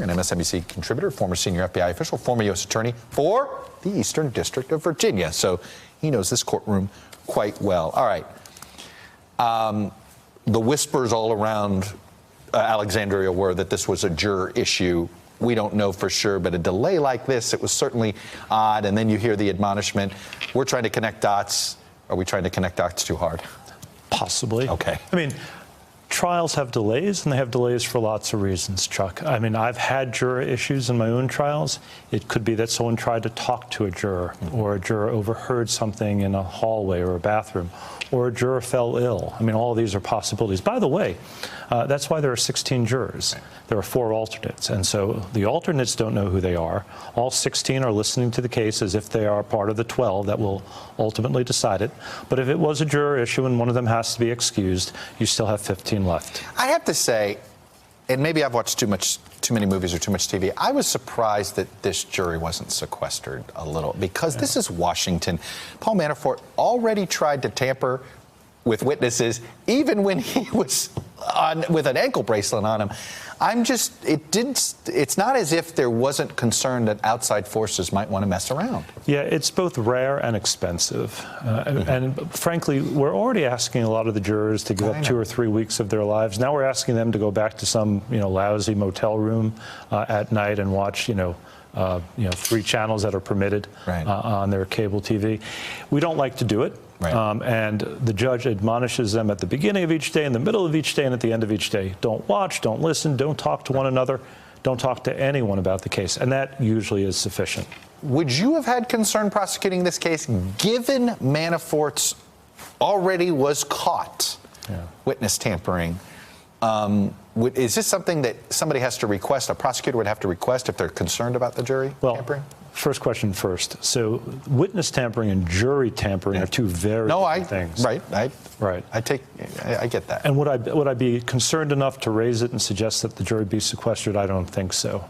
An MSNBC contributor, former senior FBI official, former U.S. attorney for the Eastern District of Virginia. So he knows this courtroom quite well. All right. The whispers all around Alexandria were that this was a juror issue. We don't know for sure, but a delay like this, it was certainly odd. And then you hear the admonishment. We're trying to connect dots. Are we trying to connect dots too hard? Possibly. Okay. I mean, trials have delays, and they have delays for lots of reasons, Chuck. I mean, I've had juror issues in my own trials. It could be that someone tried to talk to a juror, or a juror overheard something in a hallway or a bathroom, or a juror fell ill. I mean, all of these are possibilities. By the way, that's why there are 16 jurors. There are 4 alternates, and so the alternates don't know who they are. All 16 are listening to the case as if they are part of the 12 that will ultimately decide it. But if it was a juror issue and one of them has to be excused, you still have 15 left. I have to say, and maybe I've watched too many movies or too much TV, I was surprised that this jury wasn't sequestered a little, because this is Washington. Paul Manafort already tried to tamper with witnesses, even when he was with an ankle bracelet on him. It's not as if there wasn't concern that outside forces might want to mess around. Yeah, it's both rare and expensive. And frankly, we're already asking a lot of the jurors to give up 2 or 3 weeks of their lives. Now we're asking them to go back to some, lousy motel room at night and watch, 3 channels that are permitted on their cable TV. We don't like to do it. Right. And the judge admonishes them at the beginning of each day, in the middle of each day, and at the end of each day. Don't watch, don't listen, don't talk to one another, don't talk to anyone about the case. And that usually is sufficient. Would you have had concern prosecuting this case, given Manafort's already was caught witness tampering? Is this something that somebody has to request, a prosecutor would have to request if they're concerned about the jury tampering? First question first. So witness tampering and jury tampering are 2 very different things. Right. Right. I get that. And would I be concerned enough to raise it and suggest that the jury be sequestered? I don't think so.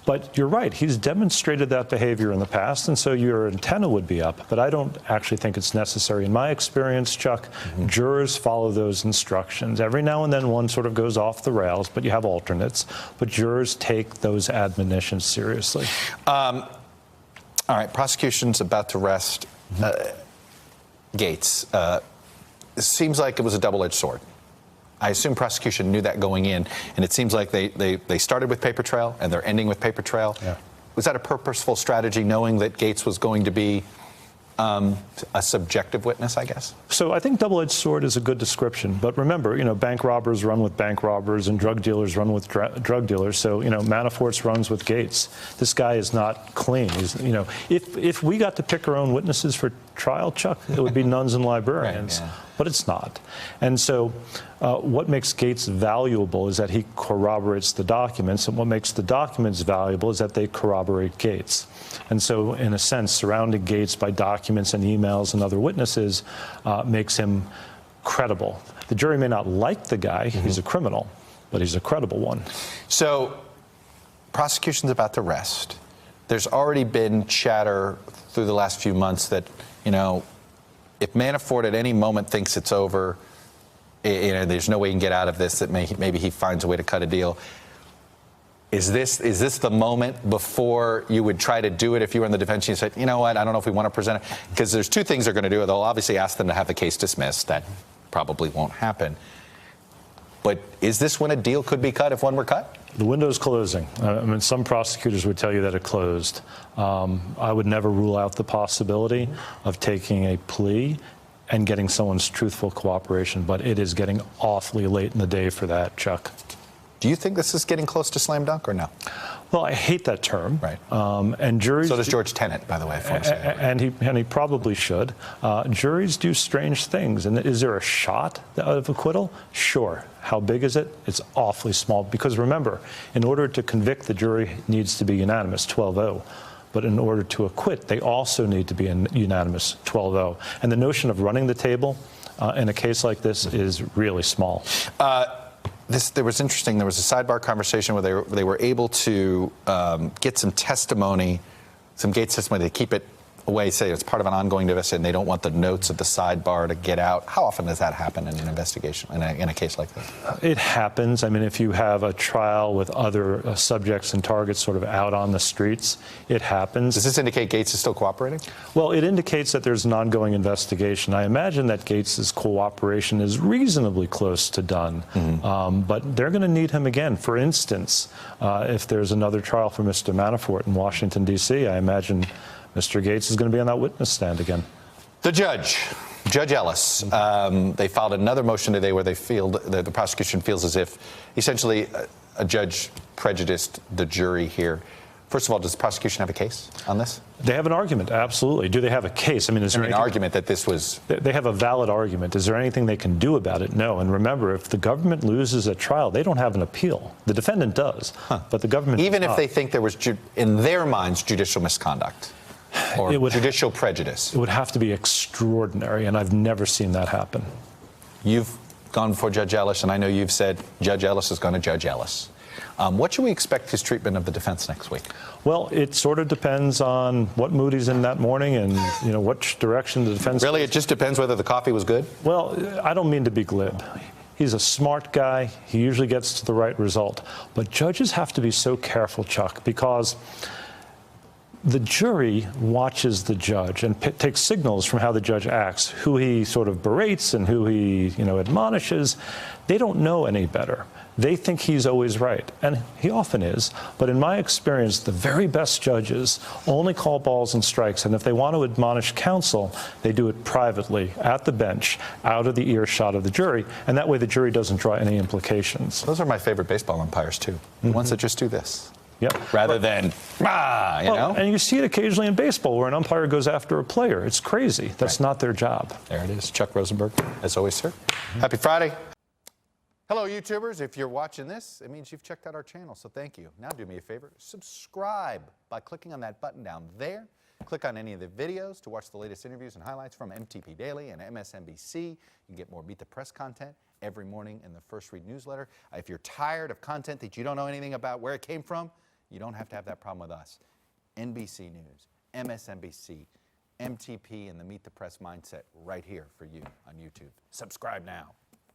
But you're right. He's demonstrated that behavior in the past, and so your antenna would be up. But I don't actually think it's necessary. In my experience, Chuck, jurors follow those instructions. Every now and then one sort of goes off the rails, but you have alternates. But jurors take those admonitions seriously. All right, prosecution's about to rest. Gates, it seems like it was a double-edged sword. I assume prosecution knew that going in, and it seems like they started with paper trail and they're ending with paper trail. Yeah. Was that a purposeful strategy, knowing that Gates was going to be a subjective witness, I guess? So I think double-edged sword is a good description. But remember, bank robbers run with bank robbers and drug dealers run with drug dealers. So, Manafort's runs with Gates. This guy is not clean. He's, if we got to pick our own witnesses for trial, Chuck, it would be nuns and librarians. Right, yeah. But it's not. And so what makes Gates valuable is that he corroborates the documents, and what makes the documents valuable is that they corroborate Gates. And so, in a sense, surrounding Gates by documents and emails and other witnesses makes him credible. The jury may not like the guy, he's a criminal, but he's a credible one. So, prosecution's about to rest. There's already been chatter through the last few months that, if Manafort at any moment thinks it's over, there's no way he can get out of this, that maybe he finds a way to cut a deal. Is this the moment before you would try to do it if you were in the defense and you said, you know what, I don't know if we want to present it? Because there's 2 things they're going to do. They'll obviously ask them to have the case dismissed. That probably won't happen. But is this when a deal could be cut if one were cut? The window's closing. I mean, some prosecutors would tell you that it closed. I would never rule out the possibility of taking a plea and getting someone's truthful cooperation, but it is getting awfully late in the day for that, Chuck. Do you think this is getting close to slam dunk or no? Well, I hate that term. Right. And juries. So does George Tenet, by the way. And he probably should. Juries do strange things. And is there a shot of acquittal? Sure. How big is it? It's awfully small. Because remember, in order to convict, the jury needs to be unanimous, 12-0. But in order to acquit, they also need to be unanimous, 12-0. And the notion of running the table in a case like this is really small. There was a sidebar conversation where they were able to get some testimony, some Gates testimony, to keep it away, say it's part of an ongoing investigation, and they don't want the notes at the sidebar to get out? How often does that happen in an investigation, in a case like this? It happens. I mean, if you have a trial with other subjects and targets sort of out on the streets, it happens. Does this indicate Gates is still cooperating? Well, it indicates that there's an ongoing investigation. I imagine that Gates's cooperation is reasonably close to done, but they're going to need him again. For instance, if there's another trial for Mr. Manafort in Washington, D.C., I imagine Mr. Gates is going to be on that witness stand again. The judge, Judge Ellis, they filed another motion today where they feel that the prosecution feels as if essentially a judge prejudiced the jury here. First of all, does the prosecution have a case on this? They have an argument, absolutely. Do they have a case? I mean, is there an argument that this was... They have a valid argument. Is there anything they can do about it? No. And remember, if the government loses a trial, they don't have an appeal. The defendant does, but the government even does if not. they think there was, in their minds, judicial misconduct or judicial prejudice. It would have to be extraordinary, and I've never seen that happen. You've gone before Judge Ellis, and I know you've said Judge Ellis is going to Judge Ellis. What should we expect his treatment of the defense next week? Well, it sort of depends on what mood he's in that morning and, you know, which direction the defense... Really, it just depends whether the coffee was good? Well, I don't mean to be glib. He's a smart guy. He usually gets to the right result. But judges have to be so careful, Chuck, because the jury watches the judge and takes signals from how the judge acts, who he sort of berates and who he, you know, admonishes. They don't know any better. They think he's always right, and he often is. But in my experience, the very best judges only call balls and strikes, and if they want to admonish counsel, they do it privately, at the bench, out of the earshot of the jury, and that way the jury doesn't draw any implications. Those are my favorite baseball umpires, too. The ones that just do this. Yep. Rather than, you know? And you see it occasionally in baseball where an umpire goes after a player. It's crazy. That's not their job. There it is. Chuck Rosenberg, as always, sir. Happy Friday. Hello, YouTubers. If you're watching this, it means you've checked out our channel, so thank you. Now do me a favor. Subscribe by clicking on that button down there. Click on any of the videos to watch the latest interviews and highlights from MTP Daily and MSNBC. You can get more Meet the Press content every morning in the First Read newsletter. If you're tired of content that you don't know anything about where it came from, you don't have to have that problem with us. NBC News, MSNBC, MTP, and the Meet the Press mindset right here for you on YouTube. Subscribe now.